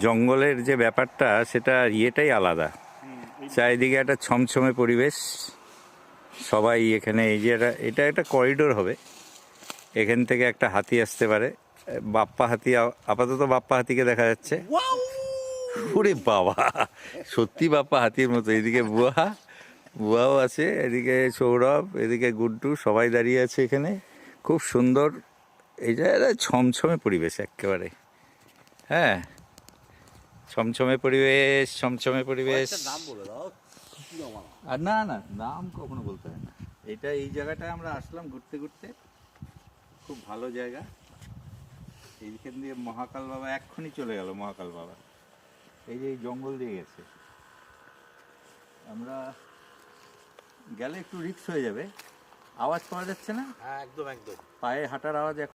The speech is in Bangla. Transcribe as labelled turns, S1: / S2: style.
S1: জঙ্গলের যে ব্যাপারটা সেটা ইয়েটাই আলাদা। চারিদিকে একটা ছমছমে পরিবেশ, সবাই এখানে, এই যে এটা একটা করিডোর হবে, এখান থেকে একটা হাতি আসতে পারে, বাপ্পা হাতি, আপাতত বাপ্পা হাতিকে দেখা যাচ্ছে। ওরে বাবা, সত্যি বাপ্পা হাতির মতো। এদিকে বুয়াও আছে, এদিকে সৌরভ, এদিকে গুড্ডু, সবাই দাঁড়িয়ে আছে এখানে। খুব সুন্দর, এই জায়গাটা ছমছমে পরিবেশ একেবারে। হ্যাঁ, ছমছমে পরিবেশ, ছমছমে পরিবেশ। আর না না, নাম কখনো বলতে হয় না। এটা, এই জায়গাটায় আমরা আসলাম ঘুরতে ঘুরতে, খুব ভালো জায়গা। এইখান দিয়ে মহাকাল বাবা এক্ষুনি চলে গেল। মহাকাল বাবা এই যে এই জঙ্গল দিয়ে গেছে। আমরা গেলে একটু রিস্ক হয়ে যাবে, আওয়াজ পাওয়া যাচ্ছে না।
S2: হ্যাঁ, একদম একদম।
S1: পায়ে হাঁটার আওয়াজ